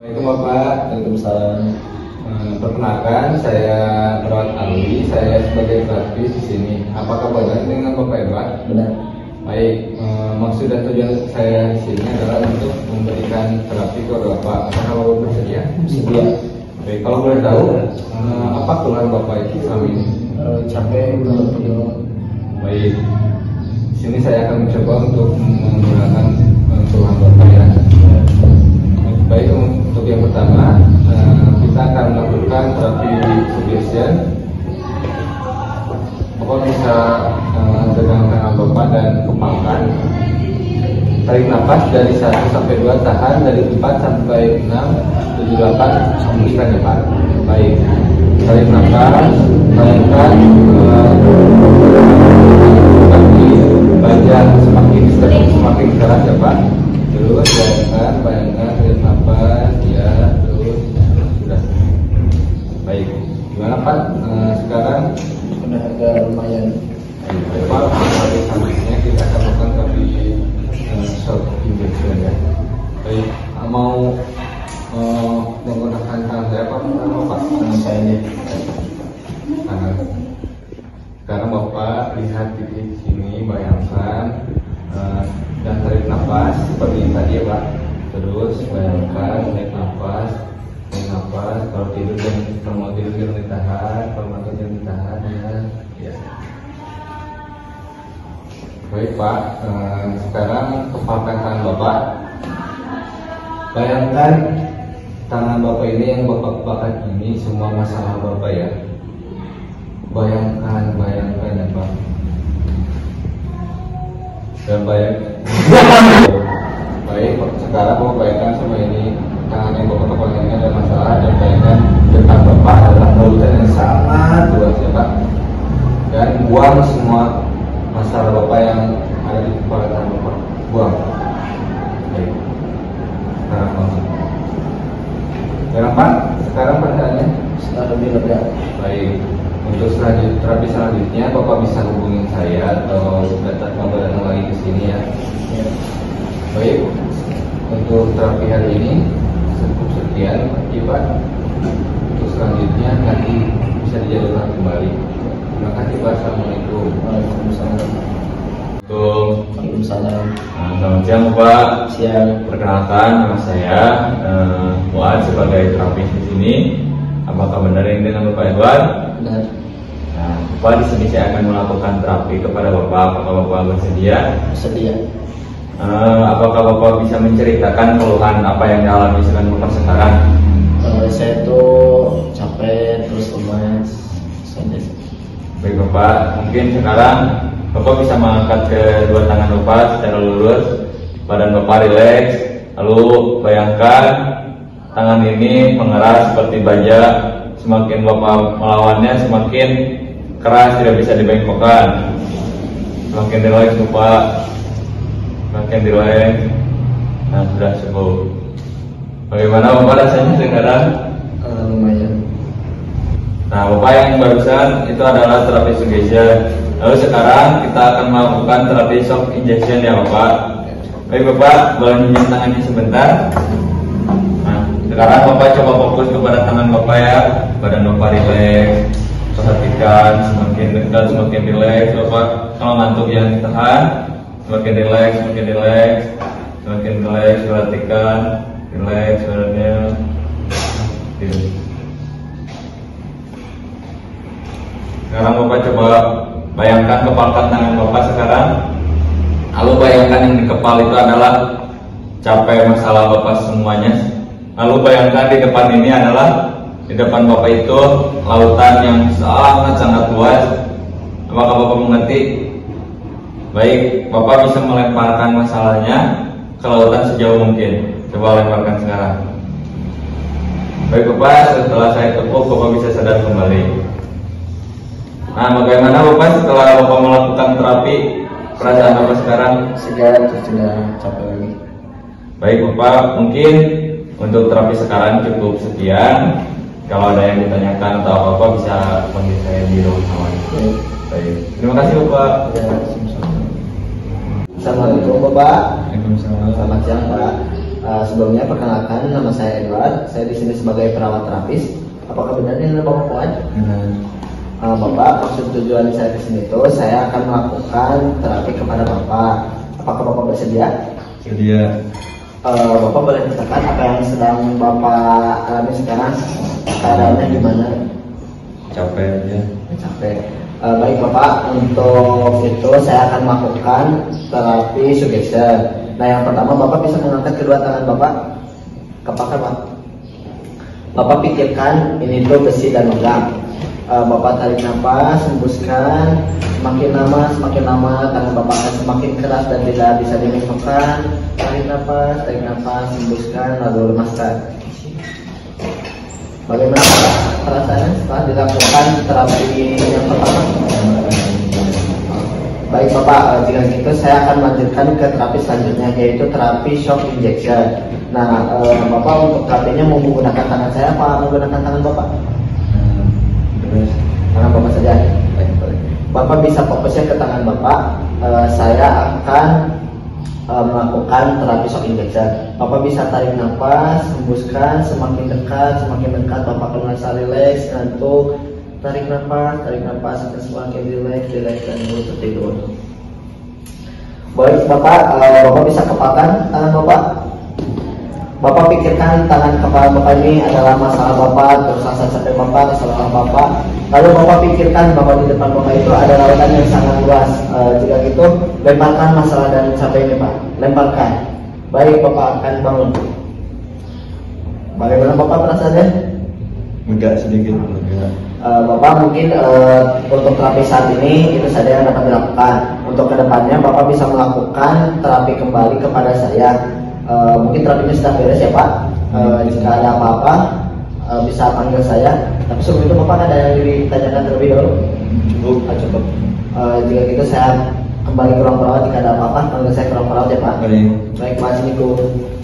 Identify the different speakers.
Speaker 1: Assalamualaikum Bapak.
Speaker 2: Waalaikumsalam.
Speaker 1: Perkenalkan, saya Perawat Alwi. Saya sebagai terapis di sini. Apakah benar dengan Bapak Edward?
Speaker 2: Benar.
Speaker 1: Baik. Maksud dan tujuan saya di sini adalah untuk memberikan terapi kepada Bapak. Apakah Bapak bersedia?
Speaker 2: Sedia.
Speaker 1: Baik. Kalau boleh tahu, apa keluhan Bapak itu selama ini?
Speaker 2: Capek, belum tidur.
Speaker 1: Baik. Di sini saya akan mencoba untuk menggunakan keluhan Bapak ya. Baik, untuk yang pertama kita akan melakukan terapi suggestion. Bapak bisa pegang tangan Bapak dan kepalkan. Tarik nafas dari 1 sampai 2, tahan dari 4 sampai 6, 7, 8, hembuskan cepat. Baik, tarik nafas, bayangkan baja semakin keras ya Pak. Terus bayangkan tarik nafas ya, terus sudah. Baik, gimana Pak? Sekarang
Speaker 2: Sudah agak lumayan.
Speaker 1: Pak, hari selanjutnya kita akan melakukan terapi short injection ya. Baik, mau menggunakan tangan saya Pak? Pak,
Speaker 2: Tangan saya ini.
Speaker 1: tangan. Sekarang Bapak lihat di sini, bayangkan dan tarik nafas seperti yang tadi ya Pak. Terus bayangkan tarik nafas. Kalau tidur jangan, mau tidur jangan ditahan, kalau ngantuk jangan ditahan ya. Baik Pak, sekarang kepalkan tangan Bapak. Bayangkan tangan Bapak ini yang Bapak kepalkan ini semua masalah Bapak ya. Bayangkan ya Pak. Dan baik, sekarang Bapak bayangkan semua ini tangan yang Bapak kepalkan ini ada masalah, dan bayangkan dekat Bapak adalah lautan yang sangat luas ya Pak. Dan buang semua masalah Bapak yang ada di kepala tangan Bapak, buang. Baik. Sekarang Bapak. Sekarang Pak, sekarang pertanyaannya
Speaker 2: Sudah lebih lega.
Speaker 1: baik. Untuk terapi selanjutnya Bapak bisa hubungin saya atau datang lagi ke sini ya.
Speaker 2: Ya.
Speaker 1: Baik. Untuk terapi hari ini cukup sekian Pak. Untuk selanjutnya nanti bisa dijadwalkan kembali. Terima kasih Pak. Assalamualaikum.
Speaker 2: Waalaikumsalam. Waalaikumsalam.
Speaker 3: Selamat siang Bapak.
Speaker 2: Siang.
Speaker 3: Perkenalkan, nama saya Fuad sebagai terapis di sini. Apakah benar ini dengan Bapak Edward?
Speaker 2: Benar.
Speaker 3: Nah, Bapak di sini saya akan melakukan terapi kepada Bapak. Apakah Bapak bersedia?
Speaker 2: Sedia.
Speaker 3: Apakah Bapak bisa menceritakan keluhan apa yang dialami dengan Bapak sekarang?
Speaker 2: Saya tuh capek terus lemas.
Speaker 3: Baik Bapak, mungkin sekarang Bapak bisa mengangkat kedua tangan Bapak secara lurus, badan Bapak rileks, lalu bayangkan tangan ini mengeras seperti baja. Semakin Bapak melawannya semakin keras, tidak bisa dibengkokkan. Semakin rileks Bapak, semakin rileks. Nah, sudah cukup. Bagaimana Bapak rasanya sekarang?
Speaker 2: Lumayan.
Speaker 3: Nah, Bapak yang barusan itu adalah terapi suggestion. Lalu sekarang kita akan melakukan terapi shock injection ya Bapak. Baik Bapak, boleh minjem tangannya sebentar. Nah, sekarang Bapak coba fokus kepada tangan Bapak ya. Badan Bapak rileks. Perhatikan semakin dekat semakin rileks Bapak. Kalau ngantuk jangan ditahan. Semakin rileks, semakin rileks, semakin rileks. Perhatikan, rileks badannya. Tidur. Sekarang Bapak coba bayangkan kepalkan tangan Bapak sekarang. Lalu bayangkan yang di kepala itu adalah capek masalah Bapak semuanya. Lalu bayangkan di depan ini adalah, di depan Bapak itu lautan yang sangat luas. Apakah Bapak mengerti? Baik, Bapak bisa melemparkan masalahnya ke lautan sejauh mungkin. Coba lemparkan sekarang. Baik Bapak, setelah saya tepuk Bapak bisa sadar kembali. Nah, bagaimana Bapak setelah Bapak melakukan terapi? Perasaan Bapak sekarang?
Speaker 2: Segar terus sudah capek lagi.
Speaker 3: Baik Bapak, mungkin untuk terapi sekarang cukup sekian. Kalau ada yang ditanyakan atau apa-apa bisa panggil saya di ruang kawan. Baik, terima kasih Bapak.
Speaker 2: Ya, Assalamualaikum Bapak.
Speaker 3: Waalaikumsalam.
Speaker 2: Selamat siang Pak. Sebelumnya perkenalkan, nama saya Edward. Saya di sini sebagai perawat terapis. Apakah benar ini Bapak Fuad? Bapak, maksud tujuan saya di sini itu saya akan melakukan terapi kepada Bapak. Apakah Bapak bersedia?
Speaker 3: Sedia.
Speaker 2: Bapak boleh ceritakan apa yang sedang Bapak alami sekarang? Keadaannya gimana?
Speaker 3: Capek aja.
Speaker 2: Capek. Baik Bapak, untuk itu saya akan melakukan terapi suggestion. Nah, yang pertama Bapak bisa mengangkat kedua tangan Bapak ke paha Pak. Bapak pikirkan ini tuh besi dan logam. Bapak tarik nafas, hembuskan. Semakin lama tangan Bapak akan semakin keras dan tidak bisa dimenggokkan. Tarik nafas, hembuskan, lalu lemaskan. Bagaimana Pak perasaannya setelah dilakukan terapi yang pertama? Baik Bapak, jika gitu saya akan lanjutkan ke terapi selanjutnya, yaitu terapi shock injection. Nah, Bapak untuk terapinya mau menggunakan tangan saya apa menggunakan tangan Bapak? Tangan Bapak saja. Bapak bisa fokusnya ke tangan Bapak. Saya akan melakukan terapi shock injection. Bapak bisa tarik nafas, hembuskan, semakin dekat Bapak akan merasa rileks, ngantuk. Tarik nafas, semakin rileks dan mulai tertidur. Baik Bapak, Bapak bisa kepalkan tangan Bapak. Bapak pikirkan tangan kepala Bapak ini adalah masalah Bapak, terus rasa capek Bapak, kesalahan Bapak. Lalu Bapak pikirkan bahwa di depan Bapak itu ada lautan yang sangat luas. Jika gitu, lemparkan masalah dan capek ini Pak. Lemparkan. Baik, Bapak akan bangun. Bagaimana Bapak perasaannya?
Speaker 3: Enggak sedikit, enggak.
Speaker 2: Bapak mungkin untuk terapi saat ini itu saja yang dapat dilakukan. Untuk kedepannya Bapak bisa melakukan terapi kembali kepada saya. Mungkin terapinya sudah beres ya Pak. Jika ada apa-apa bisa panggil saya. Tapi sebelum itu Bapak ada yang ditanyakan terlebih dahulu? Cukup. Jika gitu saya kembali ke ruang perawat. Jika ada apa-apa panggil saya ke ruang perawat ya Pak. Baik Pak, assalamualaikum.